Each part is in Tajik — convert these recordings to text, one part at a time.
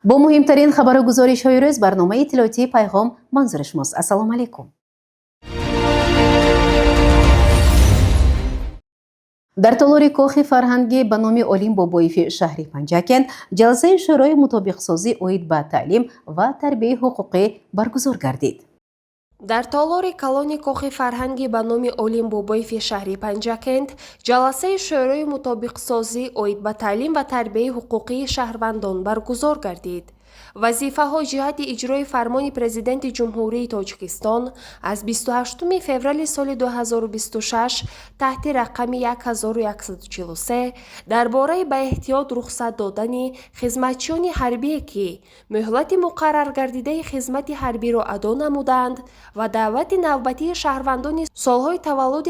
با مهمترین خبر و گزارش های روز برنامه اطلاعاتی پیغام منظور شماست. السلام علیکم. در تالار کاخ فرهنگی به نام اولین بابایف شهر پنجکند جلسه شورای مطابق سازی اوید به تعلیم و تربیه حقوقی برگزار گردید. در تالار کلان کاخ فرهنگی به نام اولین بابایف شهر پنجکند جلسه شورای مطابق سازی اوید به تعلیم و تربیه حقوقی شهروندان برگزار گردید. وظیفه‌ها جهت اجرای فرمان پرزیدنت جمهوری تاجیکستان از 28 فوریه سال 2026 تحت رقم 1143 درباره به احتیاط رخصت دادن خدمتچیان حربی که مهلت مقرر گردیده خدمت حربی را ادا نمودند و دعوت نوبتی شهروندان سالهای تولد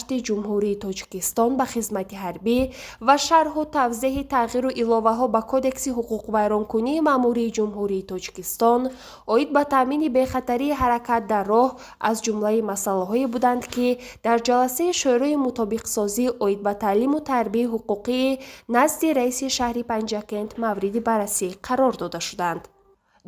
1999-2008 جمهوری تاجیکستان به خدمت حربی و شرح و توضیح تغییر و اضافه‌ها به کودکس حقوق ویرانکنی مأموری جمهوری تاجیکستان اوید به تامین بی‌خطری حرکت در راه از جمله مسائلی بودند که در جلسه شورای مطابق سازی اوید به تعلیم و تربیه حقوقی نزد رئیس شهر پنجکند مورد بررسی قرار داده شدند.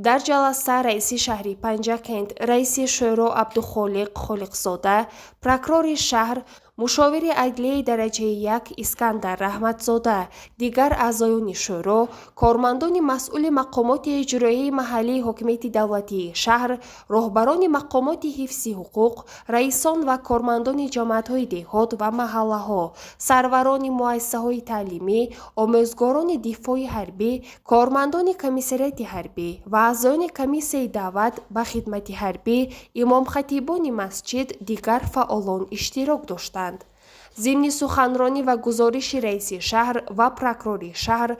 در جلسه رئیس شهر پنجکند، رئیس شورا عبدالخالق خالقزاده، پروکرور شهر، مشاور عدلیه درجه 1 اسکندر رحمتزاده، دیگر اعضایان شورا، کارمندان مسئول مقامات اجرایی محلی حکومت دولتی شهر، راهبران مقامات حفظ حقوق، رئیسان و کارمندان جماعت‌های دهات و محله‌ها، سروران مؤسسه‌های تعلیمی، آموزگاران دفاع حربی، کارمندان کمیسریت حربی و اعضایان کمیسیه دعوت به خدمت حربی، امام خطیبان مسجد دیگر فعالان اشتراک داشتند. ضمن سخنرانی و گزارش رئیس شهر و پروکرور شهر،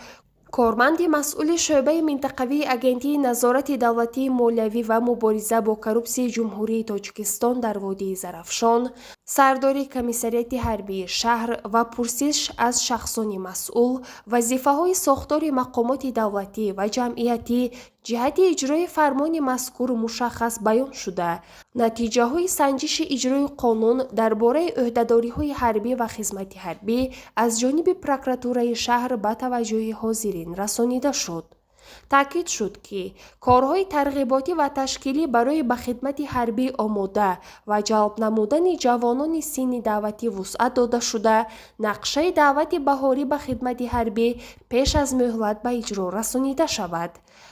کارمند مسئول شعبه منطقوی اگنتی نظارت دولتی مالیوی و مبارزه با کروپسی جمهوری تاجیکستان در وادی زرافشان، سردار کمیسریت حربی شهر و پرسش از شخصان مسئول، وظیفه‌های ساختار مقامات دولتی و جمعیتی جهت اجرای فرمان مذکور مشخص بیان شده، نتیجه های سنجش اجرای قانون درباره عهدهداری‌های حربی و خدمت حربی از جانب پروکراتوره شهر به توجه حاضرین رسانیده شد. تاکید شد که کارهای ترغیباتی و تشکیلی برای به خدمت حربی آماده و جلب نمودن جوانان سن دعوتی وسعت داده شده، نقشه دعوت بهاری به خدمت حربی پیش از مهلت به اجرا رسانیده شود.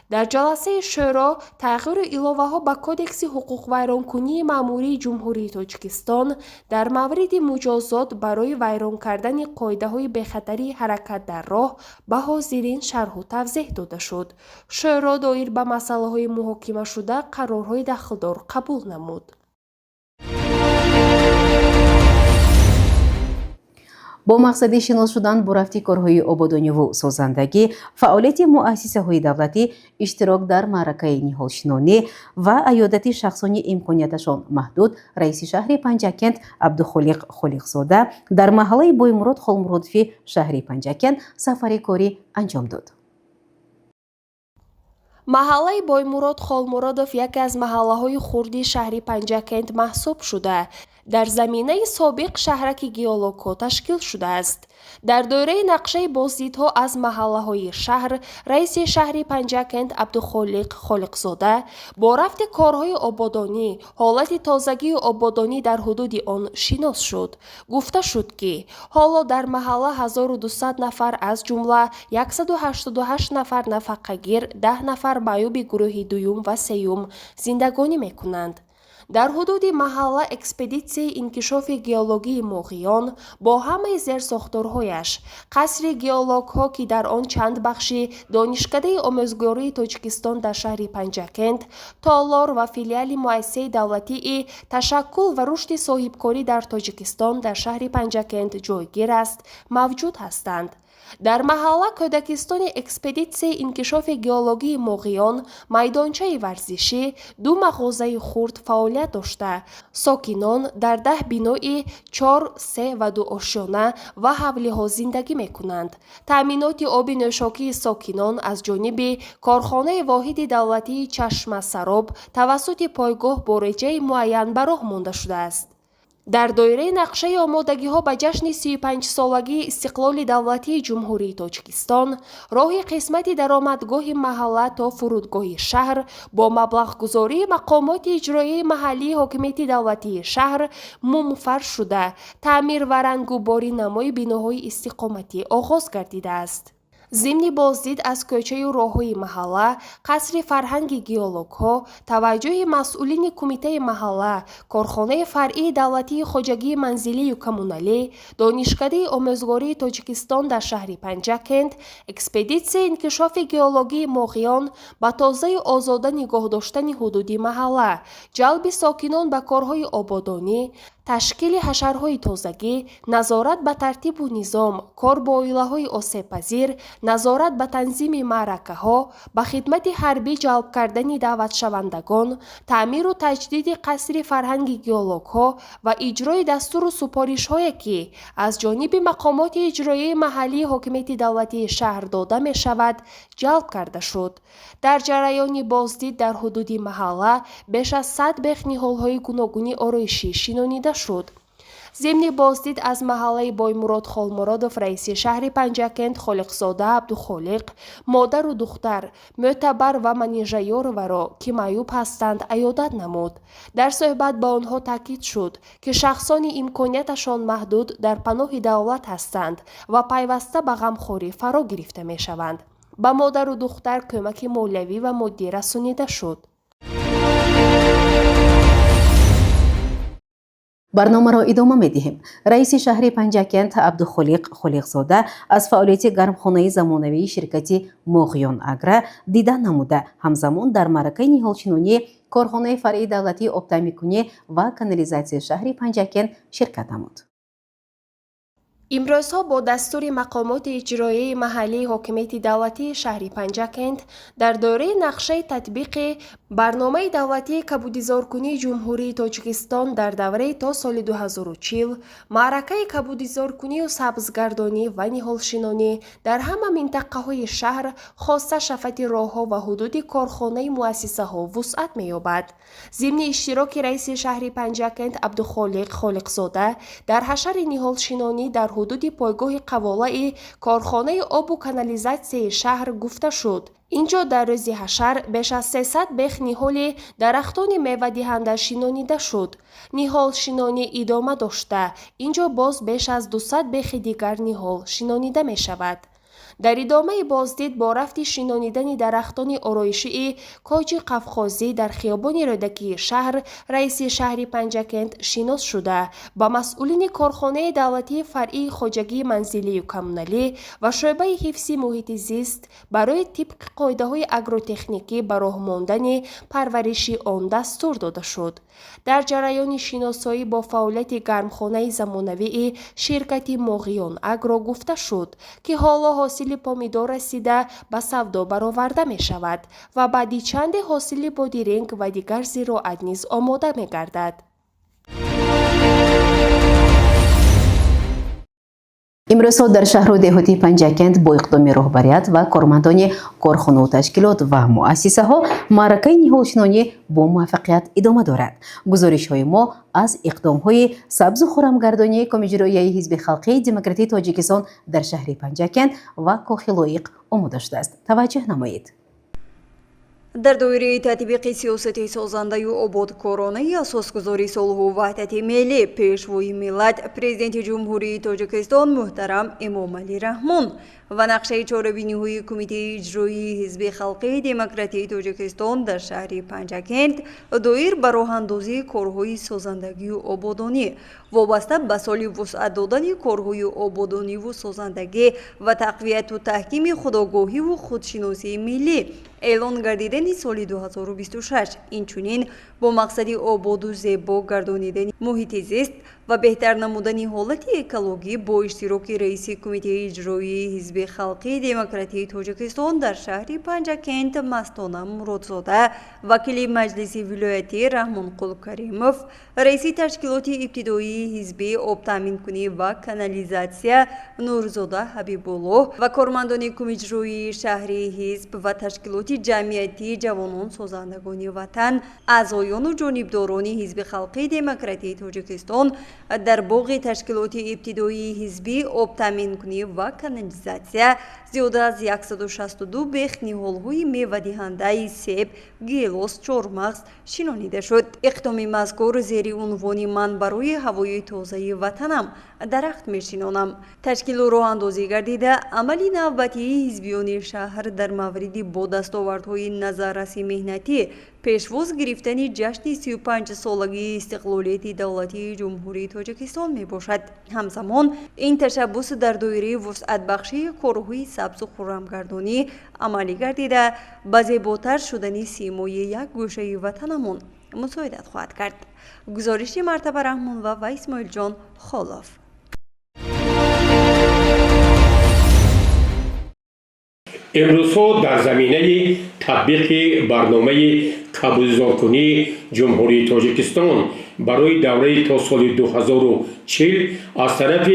در جلسه شورا تغییر اضافه‌ها به کودکس حقوق ویرانکنی مأموری جمهوری تاجیکستان در مورد مجازات برای ویران کردن قاعده‌های بی‌خطری حرکت در راه به حاضرین شرح و توضیح داده شد. شورا دایر به مسائل محاکمه شده قرارهای دخلدار قبول نمود. با مقصد شناس شدن با رفت کارهای آبادانی و سازندگی، فعالیت مؤسسه‌های دولتی، اشتراک در معرکه نهالشنانی و عیادت شخصانی امکانیتشان محدود، رئیس شهر پنجکند عبدالخالق خالقزاده در محله بایمراد خالمرادفی شهر پنجکند سفر کاری انجام داد. محله بایمراد خالمرادوف یکی از محله‌های خردی شهر پنجکند محسوب شده در زمینه سابق شهرک گیالوکو تشکیل شده است. در دوره نقشه بازدیدها از محله‌های شهر، رئیس شهر پنجکند عبدالخالق خالقزاده با رفت کارهای آبادانی، حالت تازگی آبادانی در حدود آن شناس شد. گفته شد که حالا در محله 1200 نفر از جمله 188 نفر نفقه‌گیر، 10 نفر معیوب گروه دوم و سوم زندگانی می‌کنند. در حدود محله اکسپدیسی انکشاف گیولوژی موغیان با همه زیرساختارهایش، قصر گیولوگ‌ها که در آن چند بخشی دانشکده آموزگاری تاجیکستان در شهر پنجکند، تالار و فیلیال مؤسسه دولتی تشکل و رشد صاحبکاری در تاجیکستان در شهر پنجکند جایگیر است، موجود هستند. در محله کودکستان اکسپدیسی انکشاف گیولوژی موغیان میدانچه ورزشی، 2 مغازه خرد فعالیت داشته، ساکنان در 10 بینای 4، 3 و 2 آشیانه و حوله ها زندگی می کنند. تامینات آب نوشاکی ساکنان از جانب کارخانه واحد دولتی چشمه سراب توسط پایگاه با رجه معین به راه مانده شده است. дар доираи нақшаи омодагиҳо ба ҷашни 35-солагии истиқлоли давлатии ҷумҳурии Тоҷикистон, роҳи қисмати даромадгоҳи маҳалла то фурудгоҳи шаҳр бо маблағгузории мақомоти иҷроияи маҳаллии ҳокимияти давлатии шаҳр мумфар шуда, таъмир ва рангубори намои биноҳои истиқоматӣ оғоз гардидааст. зимни боздид аз кӯчаю роҳҳои маҳалла, қасри фарҳанги геологҳо, таваҷҷӯҳи масъулини кумитаи маҳалла, корхонаи фаръии давлатии хоҷагии манзилию коммуналӣ, донишкадаи омӯзгории Тоҷикистон дар шаҳри Панҷакент, экспедитсияи инкишофи геологии Моғиён ба тозаи озода нигоҳ доштани ҳудуди маҳалла, ҷалби сокинон ба корҳои ободонӣ, ташкили ҳашарҳои тозагӣ, назорат ба тартибу низом, кор бо оилаҳои осебпазир, назорат ба танзими маъракаҳо, ба хидмати ҳарбӣ ҷалб кардани даъватшавандагон, таъмиру таҷдиди қасри фарҳанги геологҳо ва иҷрои дастуру супоришҳое ки аз ҷониби мақомоти иҷроияи маҳаллии ҳокимияти давлатии шаҳр дода мешавад, ҷалб карда шуд. дар ҷараёни боздид дар ҳудуди маҳалла беш аз 100 бех ниҳолҳои гуногуни ороишӣ шинонида шуд. зимни боздид аз маҳаллаи Боймурод Холмуродов раиси шаҳри Панҷакент Холиқзода Абдухолиқ, модару духтар, мӯътабар ва манижаёроваро, ки маъюб ҳастанд, аёдат намуд. дар суҳбат ба онҳо таъкид шуд, ки шахсони имконияташон маҳдуд дар паноҳи давлат ҳастанд ва пайваста ба ғамхорӣ фаро гирифта мешаванд. ба модару духтар кӯмаки молиявӣ ва моддӣ расонида шуд. барномаро идома медиҳем. раиси шаҳри Панҷакент Абдухолиқ Холиқзода аз фаъолияти гармхонаи замонавии ширкати Моғиён Агра дидан намуда, ҳамзамон дар маъракаи ниҳолчинонӣ корхонаи фаръии давлатии обтаъминкунӣ ва канализатсияи шаҳри Панҷакент ширкат намуд. имрӯзҳо бо дастури мақомоти иҷроияи маҳаллии ҳокимияти давлатии шаҳри Панҷакент дар доираи нақшаи татбиқи барномаи давлатии кабудизоркунии ҷумҳурии Тоҷикистон дар давраи то соли 2040, маъракаи кабудизоркунию сабзгардонӣ ва ниҳолшинонӣ дар ҳама минтақаҳои шаҳр, хоса шафати роҳҳо ва ҳудуди корхонаи муассисаҳо вусъат меёбад. зимни иштироки раиси шаҳри Панҷакент Абдухолиқ Холиқзода дар ҳашари ниҳолшинонӣ дар ҳудуди пойгоҳи қаволаи корхонаи обу канализатсияи шаҳр гуфта шуд. инҷо дар рӯзи ҳашар беш аз 300 бех ниҳоли дарахтони мевадиҳанда шинонида шуд. ниҳолшинонӣ идома дошта, инҷо боз беш аз 200 бехи дигар ниҳол шинонида мешавад. дар идомаи боздид бо рафти шинонидани дарахтони ороишии Коҷи Қавқозӣ дар хиёбони Рӯдакии шаҳр, раиси шаҳри Панҷакент шинос шуда, ба масъулини корхонаи давлатии фаръии хоҷагии манзилию коммуналӣ ва шӯъбаи ҳифзи муҳити зист барои тибқи қоидаҳои агротехникӣ ба роҳ мондани парвариши он дастур дода шуд. дар ҷараёни шиносоӣ бо фаъолияти гармхонаи замонавии ширкати Моғиён Агро гуфта шуд, ки ҳоло ҳосили помидор расида ба савдо бароварда мешавад ва баъди чанде ҳосили бодиринг ва дигар зироат низ омода мегардад. имрӯзҳо дар шаҳру деҳотии Панҷакент бо иқдоми роҳбарият ва кормандони корхонаҳо, ташкилот ва муассисаҳо маъракаи ниҳолчинонӣ бо муваффақият идома дорад. гузоришҳои мо аз иқдомҳои сабзу хӯрамгардонии комиҷроияи ҳизби халқии демократии Тоҷикистон дар шаҳри Панҷакент ва Кохи Лоиқ омода шудааст. таваҷҷӯҳ намоед. дар доираи татбиқи сиёсати созандаю ободкоронаи асосгузори сулҳу ваҳдати миллӣ пешвои миллат президенти ҷумҳурии Тоҷикистон муҳтарам Эмомалӣ Раҳмон ва нақшаи чорабиниҳои кумитаи иҷроии ҳизби халқии демократии Тоҷикистон дар шаҳри Панҷакент доир ба роҳандозии корҳои созандагию ободонӣ вобаста ба соли вусъат додани корҳои ободониву созандагӣ ва тақвияту таҳкими худогоҳиву худшиносии миллӣ эълон гардидани соли 2026, инчунин бо мақсади ободу зебо гардонидани муҳити зист ва беҳтар намудани ҳолати экологӣ бо иштироки раиси кумитаи иҷроии ҳизби халқии демократии Тоҷикистон дар шаҳри Панҷакент Мастона Муродзода, вакили маҷлиси вилоятӣ Раҳмонқул Каримов, раиси ташкилоти ибтидоии ҳизби обтаъминкунӣ ва канализатсия Нурзода Ҳабибуллоҳ ва кормандони кумиҷроии шаҳри ҳизб ва ташкилоти ҷамъиятии ҷавонон созандагони ватан, аъзоёну ҷонибдорони ҳизби халқии демократии Тоҷикистон дар боғи ташкилоти ибтидоии ҳизбӣ обтаминкунӣ ва канализатсия зиёда аз 162 бех ниҳолҳои мевадиҳандаи себ, гелос, чормағз шинонида шуд. иқдоми мазкур зери унвони «Ман барои ҳавои тозаи ватанам дарахт мешинонам» ташкилу роҳандозӣ гардида, амали навбатии ҳизбиёни шаҳр дар мавриди бо дастовардҳои назарраси меҳнатӣ пешвоз гирифтани ҷашни 35-солагии истиқлолияти давлатии ҷумҳурии Тоҷикистон мебошад. ҳамзамон ин ташаббус дар доираи вусъатбахшии корҳои сабзу хуррамгардонӣ амалӣ гардида ба зеботар шудани симои як гӯшаи ватанамон мусоидат хоҳад кард. гузориши Мартаба Раҳмонова ва Исмоилҷон Холов. امروزها در زمینه تطبیق برنامه قبول‌کردنی جمهوری تاجیکستان برای دوره تا سال 2040 از طرف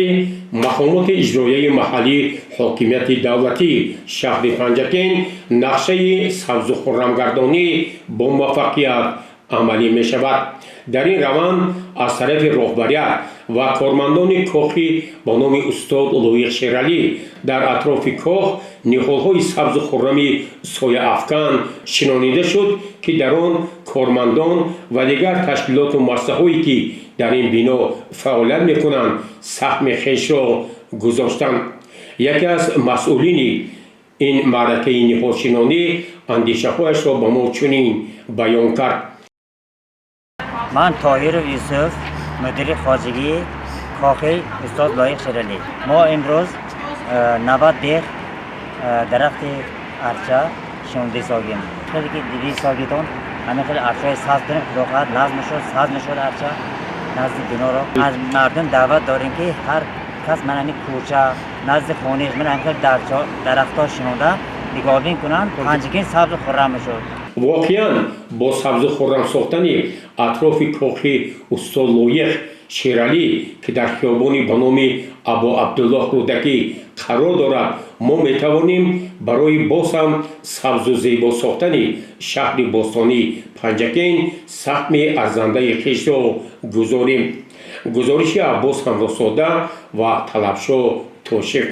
مقامات اجرایی محلی حاکمیت دولتی شهر پنجکین نقشه سبز و خرمگردانی با موفقیت عملی می شود. در این روند از طرف رهبریت و کارمندان کاخی با نام استاد لایق شیرعلی در اطراف کاخ نهال‌های سبز و خرمی سایه افکن شنانیده شد که در آن کارمندان و دیگر تشکیلات و مؤسسه‌هایی که در این بنا فعالیت می‌کنند سهم خویش را گذاشتند. یکی از مسئولین این معرکه نهالشنانی اندیشه‌هایش را با ما چنین بیان کرد: من طاهر یوسف، مدیر خارجگی کاخی استاد لایق شیرعلی. ما امروز 90 بیخ درخت ارچه شونده ساگیم. خیلی که 200 ساگیتون همه خیلی ارچه ساز داریم، خداخواد لازم شد ساز نشد ارچه نزد بنا را. از مردم دعوت داریم که هر کس من همین کوچه نزد خانه من همین درخت‌ها شنونده نگاهبین کنند پنجگین سبز خرم شد. واقعاً با سبز و خرم ساختن اطراف کاخی استاد لایق شیرعلی که در خیابان به نام ابا عبدالله رودکی قرار دارد ما می توانیم برای باز هم سبز و زیبا ساختن شهر باستانی پنجکین سهم ارزنده خویش را گذاریم. گزارش عباس همراساده و طلبشاه توشیق.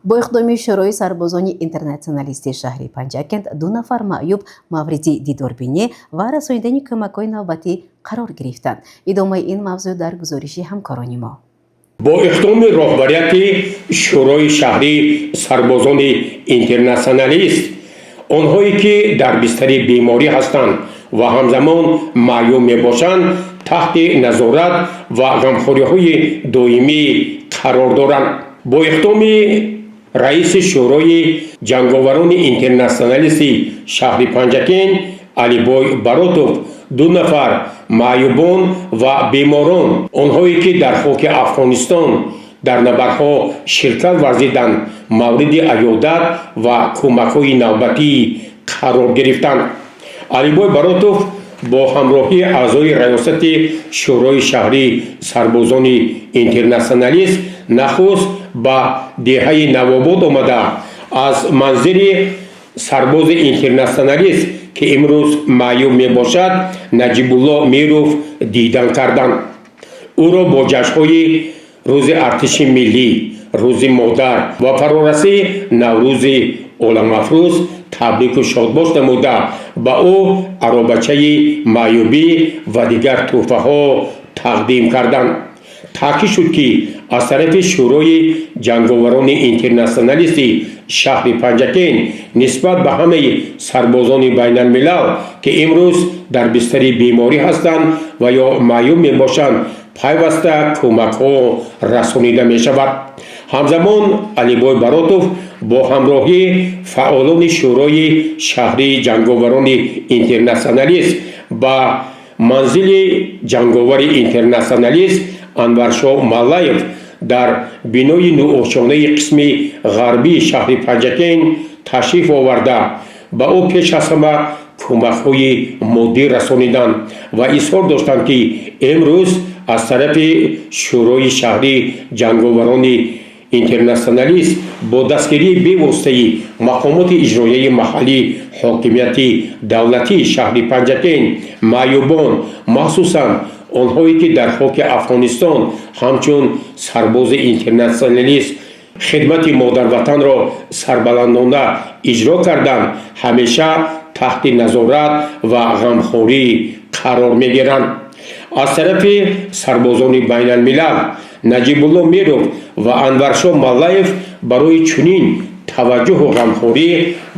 با اقدام شورای سربازان اینترنشنالیستی شهر پنجکند 2 نفر معیوب مورد دیداربینی و رساندن کمک‌های نوبتی قرار گرفتند. ادامه این موضوع در گزارش همکاران ما. با اقدام رهبریت شورای شهری سربازان اینترنشنالیست، آنهایی که در بستر بیماری هستند و همزمان معیوب میباشند تحت نظارت و غمخوری‌های دائمی قرار دارند. با اقدام رئیس شورای جنگاوران اینترنشنالیستی شهر پنجکین علیبای براتوف 2 نفر معیوبان و بیماران آنهایی که در خاک افغانستان در نبردها شرکت ورزیدند مورد عیادت و کمک‌های نوبتی قرار گرفتند. علیبای براتوف با همراهی اعضای ریاست شورای شهری سربازان اینترنشنالیست نخست با دهه نوآباد آمده از منظر سرباز اینترنشنالیست که امروز معیوب می باشد نجیب الله میروف دیدن کردند. او را با جشن‌های روز ارتش ملی، روز مادر و فرارسی نوروز عالم افروز تبریک و شادباش نموده با او عربچه معیوبی و دیگر تحفه ها تقدیم کردند. تاکید شد که از طرف شورای جنگاوران اینترنشنالیستی شهر پنجکین نسبت به همه سربازان بین الملل که امروز در بستر بیماری هستند و یا معیوب می باشند پیوسته کمک ها رسانیده می شود. همزمان علیبای براتوف با همراهی فعالان شورای شهری جنگاوران اینترنشنالیست با منزل جنگاور اینترنشنالیست انورشاه ملایف در بینای نوآشیانه قسم غربی شهر پنجکین تشریف آورده با او پیش از همه کمک‌های مادی رسانیدند و اظهار داشتند که امروز از طرف شورای شهری جنگاوران интернационалист бо дастгирии бевоситаи мақомоти иҷроияи маҳаллии ҳокимияти давлатии шаҳри Панҷакен маъюбон, махсусан онҳое ки дар хоки Афғонистон ҳамчун сарбози интернационалист хидмати модарватанро сарбаландона иҷро карданд, ҳамеша таҳти назорат ва ғамхорӣ қарор мегиранд. аз тарафи сарбозони байналмилал Наҷибулло Меров ва Анваршоҳ Маллаев барои чунин таваҷҷуҳу ғамхорӣ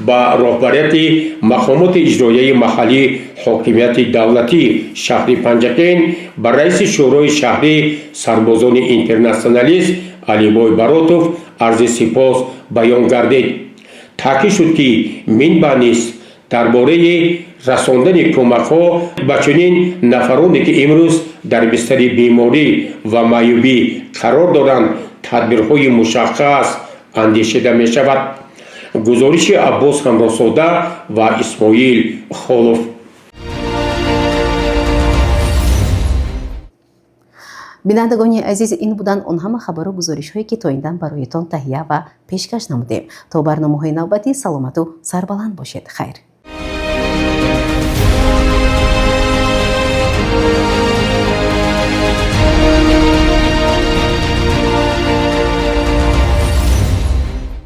ба роҳбарияти мақомоти иҷроияи маҳаллии ҳокимияти давлатии шаҳри Панҷакен ба раиси шӯрои шаҳри сарбозони интернационалист Алибой Баротов арзи сипос баён гардид. таъкид шуд ки минбаъд низ дар бораи расондани кӯмакҳо ба чунин нафароне ки имрӯз дар бистари беморӣ ва маъюбӣ қарор доранд тадбирҳои мушаххас андешида мешавад. гузориши Аббос Ҳамросода ва Исмоил Холов. бинандагони азиз, ин буданд он ҳама хабару гузоришҳое ки то ин дам бароятон таҳия ва пешкаш намудем. то барномаҳои навбатӣ саломату сарбаланд бошед. хайр.